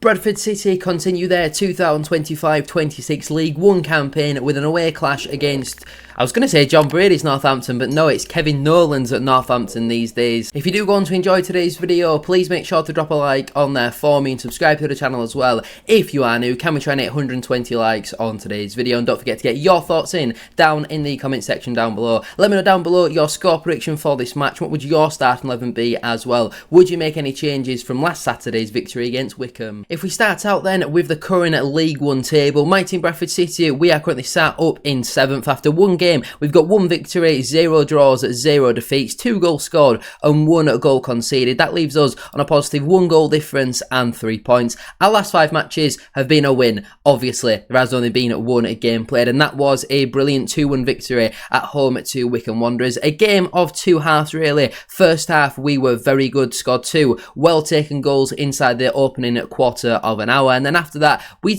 Bradford City continue their 2025-26 League One campaign with an away clash against, I was going to say John Brady's Northampton, but no, it's Kevin Nolan's at Northampton these days. If you do go on to enjoy today's video, please make sure to drop a like on there for me and subscribe to the channel as well. If you are new, can we try and hit 120 likes on today's video? And don't forget to get your thoughts down in the comment section down below. Let me know down below your score prediction for this match. What would your starting 11 be as well? Would you make any changes from last Saturday's victory against Wycombe? If we start out then with the current League One table, my team Bradford City, we are currently sat up in 7th after one game. We've got 1 victory, 0 draws, 0 defeats, 2 goals scored and 1 goal conceded. That leaves us on a positive 1 goal difference and 3 points. Our last 5 matches have been a win. Obviously, there has only been 1 game played, and that was a brilliant 2-1 victory at home to Wycombe Wanderers. A game of 2 halves really. First half we were very good, scored 2 well taken goals inside the opening quarter of an hour, and then after that we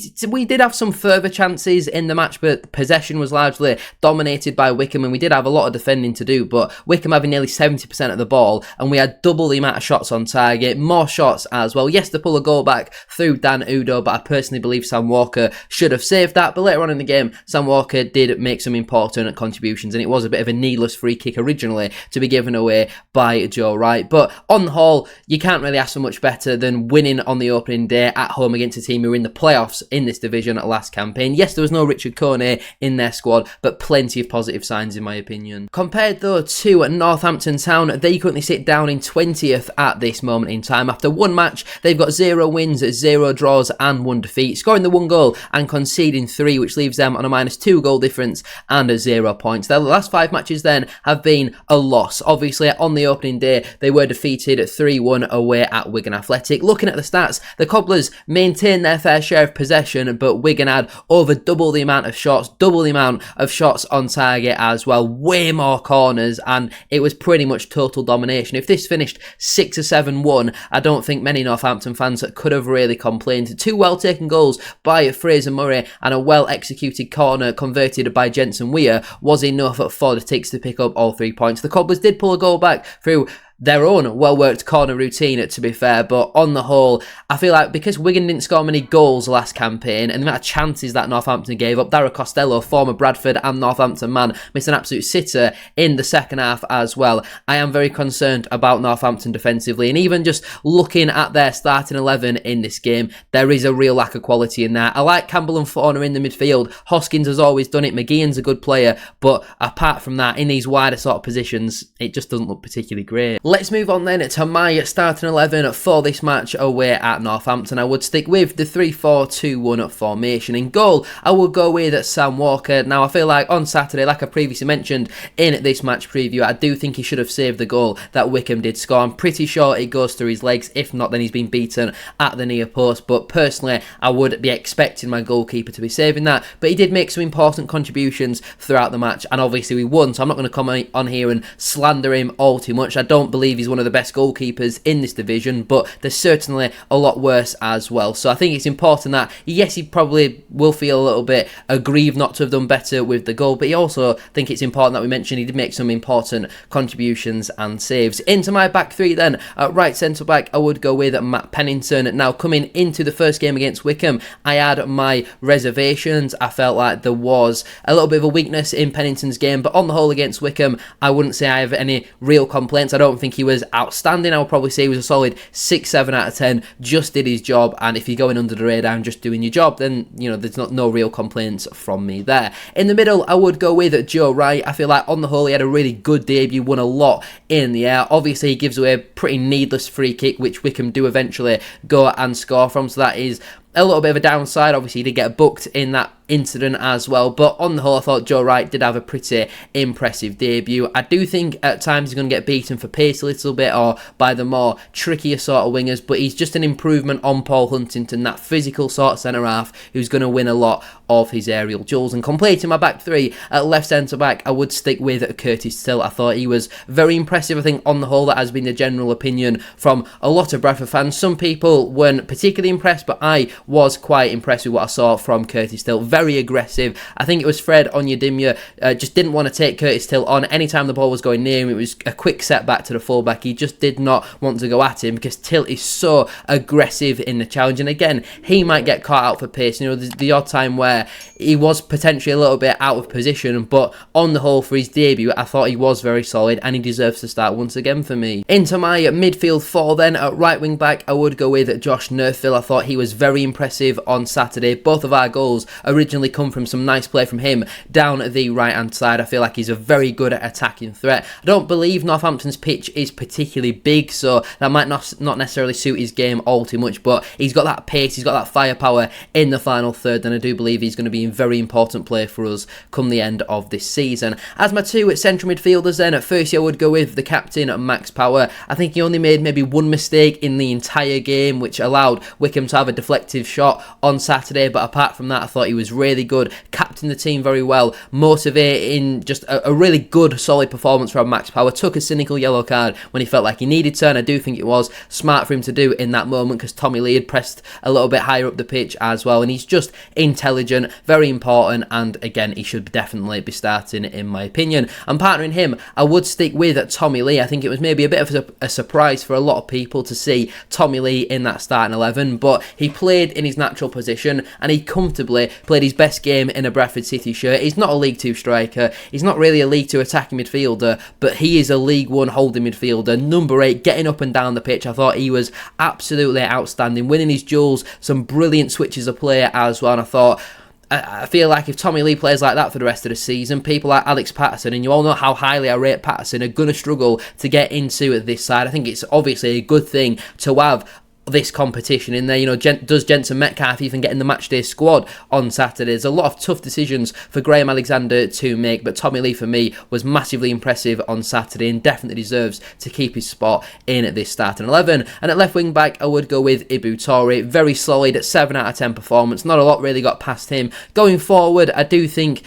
did have some further chances in the match, but possession was largely dominated by Wycombe, and we did have a lot of defending to do, but Wycombe having nearly 70% of the ball, and we had double the amount of shots on target, more shots as well. Yes, to pull a goal back through Dan Udo, but I personally believe Sam Walker should have saved that. But later on in the game, Sam Walker did make some important contributions, and it was a bit of a needless free kick originally to be given away by Joe Wright. But on the whole, you can't really ask for much better than winning on the opening day at home against a team who were in the playoffs in this division last campaign. Yes, there was no Richard Coney in their squad, but plenty of positive signs in my opinion. Compared though to Northampton Town, they currently sit down in 20th at this moment in time. After one match, they've got 0 wins, 0 draws and 1 defeat, scoring the 1 goal and conceding 3, which leaves them on a -2 goal difference and 0 points. Their last 5 matches then have been a loss. Obviously, on the opening day, they were defeated 3-1 away at Wigan Athletic. Looking at the stats, the Cobblers maintained their fair share of possession, but Wigan had over double the amount of shots, double the amount of shots on target as well, way more corners, and it was pretty much total domination. If this finished 6 or 7-1, I don't think many Northampton fans could have really complained. 2 well taken goals by Fraser Murray and a well executed corner converted by Jensen Weir was enough for the Ticks to pick up all 3 points. The Cobblers did pull a goal back through their own well-worked corner routine, to be fair, but on the whole, I feel like because Wigan didn't score many goals last campaign, and the amount of chances that Northampton gave up, Dara Costello, former Bradford and Northampton man, missed an absolute sitter in the second half as well. I am very concerned about Northampton defensively, and even just looking at their starting 11 in this game, there is a real lack of quality in there. I like Campbell and Fauna in the midfield. Hoskins has always done it. McGeehan's a good player, but apart from that, in these wider sort of positions, it just doesn't look particularly great. Let's move on then to my starting 11 for this match away at Northampton. I would stick with the 3-4-2-1 formation. In goal, I will go with Sam Walker. Now, I feel like on Saturday, like I previously mentioned in this match preview, I do think he should have saved the goal that Wycombe did score. I'm pretty sure it goes through his legs. If not, then he's been beaten at the near post. But personally, I would be expecting my goalkeeper to be saving that. But he did make some important contributions throughout the match, and obviously we won, so I'm not going to come on here and slander him all too much. I don't believe he's one of the best goalkeepers in this division, but there's certainly a lot worse as well. So I think it's important that, yes, he probably will feel a little bit aggrieved not to have done better with the goal, but he also think it's important that we mention he did make some important contributions and saves. Into my back three then, at right centre back, I would go with Matt Pennington. Now, coming into the first game against Wycombe, I had my reservations. I felt like there was a little bit of a weakness in Pennington's game, but on the whole against Wycombe, I wouldn't say I have any real complaints. I don't think he was outstanding. I would probably say he was a solid 6-7 out of 10, just did his job, and if you're going under the radar and just doing your job, then, you know, there's no real complaints from me there. In the middle, I would go with Joe Wright. I feel like on the whole, he had a really good debut, won a lot in the air. Obviously, he gives away a pretty needless free kick, which Wycombe do eventually go and score from, so that is a little bit of a downside. Obviously, he did get booked in that incident as well, but on the whole, I thought Joe Wright did have a pretty impressive debut. I do think at times he's going to get beaten for pace a little bit, or by the more trickier sort of wingers, but he's just an improvement on Paul Huntington, that physical sort of centre-half who's going to win a lot of his aerial duels. And completing my back three, at left centre-back, I would stick with Curtis Still. I thought he was very impressive. I think on the whole, that has been the general opinion from a lot of Bradford fans. Some people weren't particularly impressed, but I was quite impressed with what I saw from Curtis Still. very aggressive. I think it was Fred Onyedinma just didn't want to take Curtis Till on. Anytime the ball was going near him, it was a quick setback to the fullback. He just did not want to go at him because Till is so aggressive in the challenge. And again, he might get caught out for pace. You know, there's the odd time where he was potentially a little bit out of position, but on the whole, for his debut, I thought he was very solid and he deserves to start once again for me. Into my midfield four then, at right wing back, I would go with Josh Neufville. I thought he was very impressive on Saturday. Both of our goals originally come from some nice play from him down the right hand side. I feel like he's a very good attacking threat. I don't believe Northampton's pitch is particularly big, so that might not necessarily suit his game all too much, but he's got that pace, he's got that firepower in the final third, and I do believe he's going to be a very important player for us come the end of this season. As my two central midfielders then, at first I would go with the captain, Max Power. I think he only made maybe one mistake in the entire game, which allowed Wickham to have a deflective shot on Saturday, but apart from that, I thought he was really good, captained the team very well, motivating, just a really good, solid performance from Max Power. Took a cynical yellow card when he felt like he needed to, and I do think it was smart for him to do in that moment because Tommy Lee had pressed a little bit higher up the pitch as well, and he's just intelligent, very important, and again, he should definitely be starting in my opinion. And partnering him, I would stick with Tommy Lee. I think it was maybe a bit of a surprise for a lot of people to see Tommy Lee in that starting 11, but he played in his natural position and he comfortably played his best game in a Bradford City shirt. He's not a League 2 striker, he's not really a League 2 attacking midfielder, but he is a League 1 holding midfielder, number 8, getting up and down the pitch. I thought he was absolutely outstanding, winning his duels, some brilliant switches of play as well, and I feel like if Tommy Lee plays like that for the rest of the season, people like Alex Patterson, and you all know how highly I rate Patterson, are going to struggle to get into this side. I think it's obviously a good thing to have this competition in there. You know, does Jensen Metcalf even get in the matchday squad on Saturday? There's a lot of tough decisions for Graham Alexander to make, but Tommy Lee for me was massively impressive on Saturday and definitely deserves to keep his spot in this starting 11. And at left wing back, I would go with Ibu Toure. Very solid at 7 out of 10 performance. Not a lot really got past him. Going forward, I do think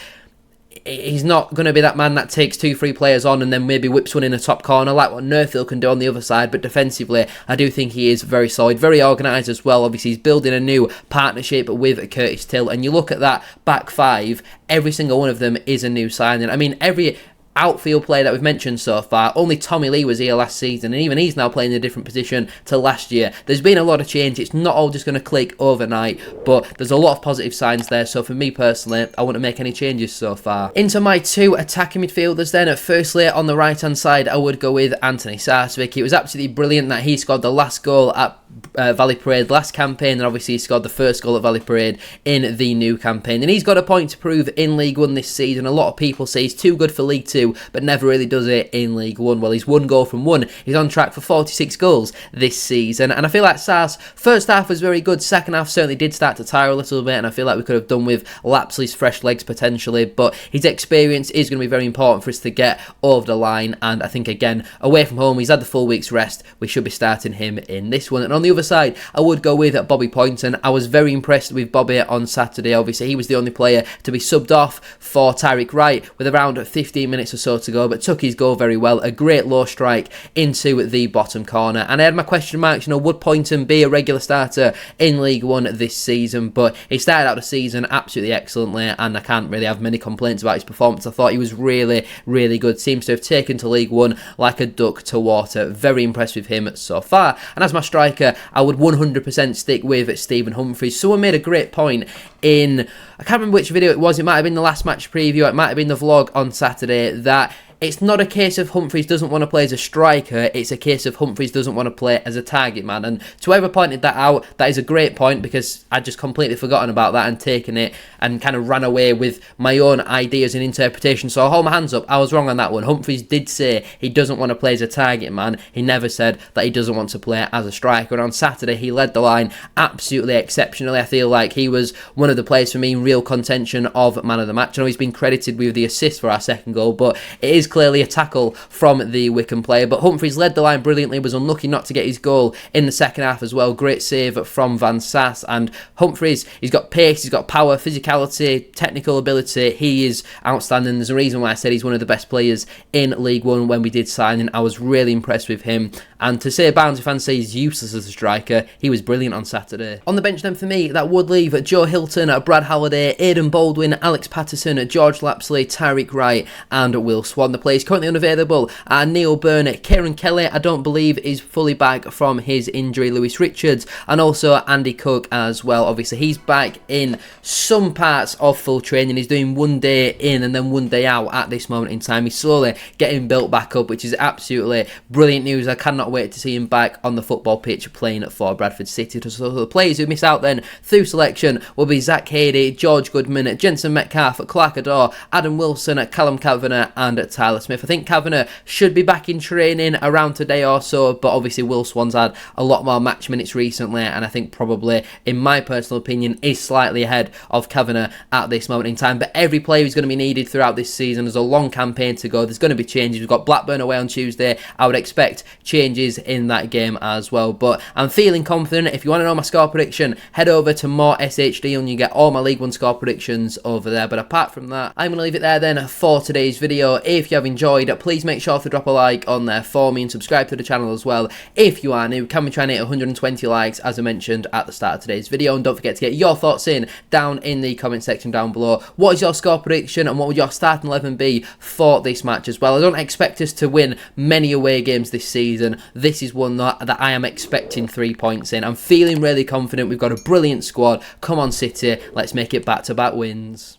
he's not going to be that man that takes 2-3 players on and then maybe whips one in a top corner like what Neufville can do on the other side, but defensively I do think he is very solid, very organised as well. Obviously he's building a new partnership with Curtis Till, and you look at that back five, every single one of them is a new signing. I mean, every outfield player that we've mentioned so far, only Tommy Lee was here last season, and even he's now playing in a different position to last year. There's been a lot of change. It's not all just going to click overnight, but there's a lot of positive signs there. So for me personally, I wouldn't make any changes so far. Into my two attacking midfielders then, firstly on the right hand side, I would go with Anthony Sarsvik. It was absolutely brilliant that he scored the last goal at Valley Parade last campaign, and obviously he scored the first goal at Valley Parade in the new campaign, and he's got a point to prove in League 1 this season. A lot of people say he's too good for League 2 but never really does it in League 1. Well, he's 1 goal from 1. He's on track for 46 goals this season, and I feel like Sars first half was very good, second half certainly did start to tire a little bit, and I feel like we could have done with Lapsley's fresh legs potentially, but his experience is going to be very important for us to get over the line, and I think again, away from home, he's had the full week's rest, we should be starting him in this one. And on the other side, I would go with Bobby Poynton. I was very impressed with Bobby on Saturday. Obviously, he was the only player to be subbed off for Tyreek Wright with around 15 minutes or so to go, but took his goal very well. A great low strike into the bottom corner. And I had my question marks, you know, would Poynton be a regular starter in League 1 this season? But he started out the season absolutely excellently, and I can't really have many complaints about his performance. I thought he was really, really good. Seems to have taken to League 1 like a duck to water. Very impressed with him so far. And as my striker, I would 100% stick with Stephen Humphries. Someone made a great point in, I can't remember which video it was, it might have been the last match preview, it might have been the vlog on Saturday, that it's not a case of Humphries doesn't want to play as a striker, it's a case of Humphries doesn't want to play as a target man. And to whoever pointed that out, that is a great point, because I'd just completely forgotten about that and taken it and kind of ran away with my own ideas and interpretation. So I'll hold my hands up, I was wrong on that one. Humphries did say he doesn't want to play as a target man. He never said that he doesn't want to play as a striker. And on Saturday, he led the line absolutely exceptionally. I feel like he was one of the players for me in real contention of man of the match. I know he's been credited with the assist for our second goal, but it is clearly a tackle from the Wycombe player, but Humphries led the line brilliantly, was unlucky not to get his goal in the second half as well. Great save from Van Sass, and Humphries, he's got pace, he's got power, physicality, technical ability. He is outstanding. There's a reason why I said he's one of the best players in League One when we did sign him. I was really impressed with him, and to say Barnsley fans say he's useless as a striker, he was brilliant on Saturday. On the bench then for me, that would leave Joe Hilton, Brad Halliday, Aidan Baldwin, Alex Patterson, George Lapsley, Tyreek Wright and Will Swan. The players currently unavailable are Neil Burnett, Kieran Kelly, I don't believe is fully back from his injury, Lewis Richards, and also Andy Cook as well. Obviously he's back in some parts of full training. He's doing one day in and then one day out at this moment in time. He's slowly getting built back up, which is absolutely brilliant news. I cannot wait to see him back on the football pitch playing for Bradford City. So the players who miss out then through selection will be Zach Hadey, George Goodman, Jensen Metcalf, Clark Adore, Adam Wilson, Callum Kavanagh and Tyler Smith. I think Kavanagh should be back in training around today or so, but obviously Will Swan's had a lot more match minutes recently, and I think probably, in my personal opinion, is slightly ahead of Kavanagh at this moment in time. But every player is going to be needed throughout this season. There's a long campaign to go. There's going to be changes. We've got Blackburn away on Tuesday. I would expect changes in that game as well, but I'm feeling confident. If you want to know my score prediction, head over to more SHD and you get all my League One score predictions over there. But apart from that, I'm going to leave it there then for today's video. If you have enjoyed, please make sure to drop a like on there for me and subscribe to the channel as well. If you are new, can we try and hit 120 likes as I mentioned at the start of today's video? And don't forget to get your thoughts in down in the comment section down below. What is your score prediction and what would your starting 11 be for this match as well? I don't expect us to win many away games this season. This is one that I am expecting 3 points in. I'm feeling really confident. We've got a brilliant squad. Come on City, let's make it back-to-back wins.